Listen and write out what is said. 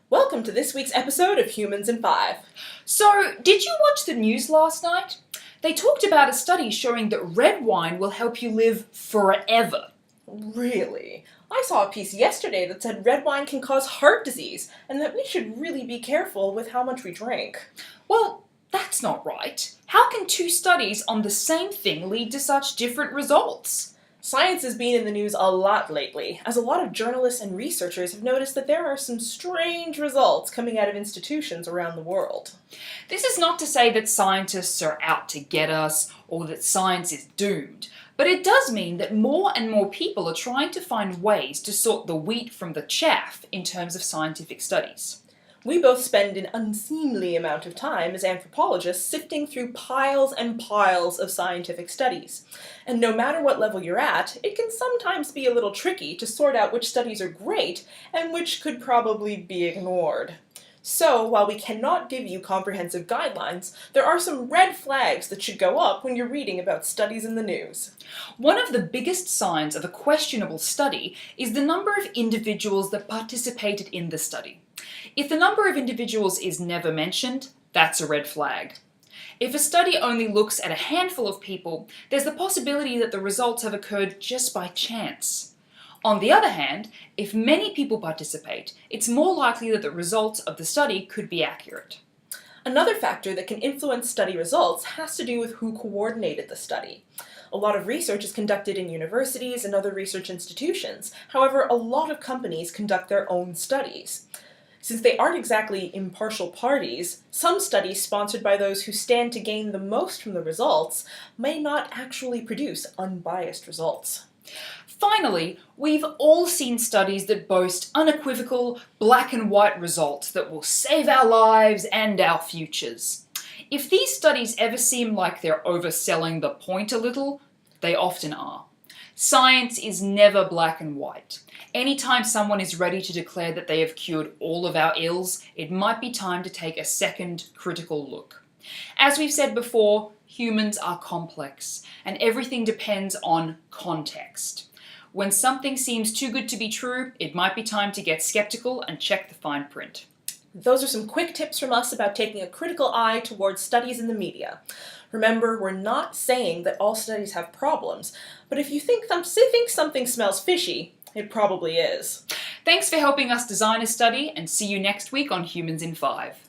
Welcome to this week's episode of Humans in 5. So, did you watch the news last night? They talked about a study showing that red wine will help you live forever. Really? I saw a piece yesterday that said red wine can cause heart disease and that we should really be careful with how much we drink. Well, that's not right. How can two studies on the same thing lead to such different results? Science has been in the news a lot lately, as a lot of journalists and researchers have noticed that there are some strange results coming out of institutions around the world. This is not to say that scientists are out to get us or that science is doomed, but it does mean that more and more people are trying to find ways to sort the wheat from the chaff in terms of scientific studies. We both spend an unseemly amount of time as anthropologists sifting through piles and piles of scientific studies. And no matter what level you're at, it can sometimes be a little tricky to sort out which studies are great and which could probably be ignored. So, while we cannot give you comprehensive guidelines, there are some red flags that should go up when you're reading about studies in the news. One of the biggest signs of a questionable study is the number of individuals that participated in the study. If the number of individuals is never mentioned, that's a red flag. If a study only looks at a handful of people, there's the possibility that the results have occurred just by chance. On the other hand, if many people participate, it's more likely that the results of the study could be accurate. Another factor that can influence study results has to do with who coordinated the study. A lot of research is conducted in universities and other research institutions. However, a lot of companies conduct their own studies. Since they aren't exactly impartial parties, some studies sponsored by those who stand to gain the most from the results may not actually produce unbiased results. Finally, we've all seen studies that boast unequivocal, black and white results that will save our lives and our futures. If these studies ever seem like they're overselling the point a little, they often are. Science is never black and white. Anytime someone is ready to declare that they have cured all of our ills, it might be time to take a second critical look. As we've said before, humans are complex, and everything depends on context. When something seems too good to be true, it might be time to get skeptical and check the fine print. Those are some quick tips from us about taking a critical eye towards studies in the media. Remember, we're not saying that all studies have problems, but if you think something smells fishy, it probably is. Thanks for helping us design a study, and see you next week on Humans in 5.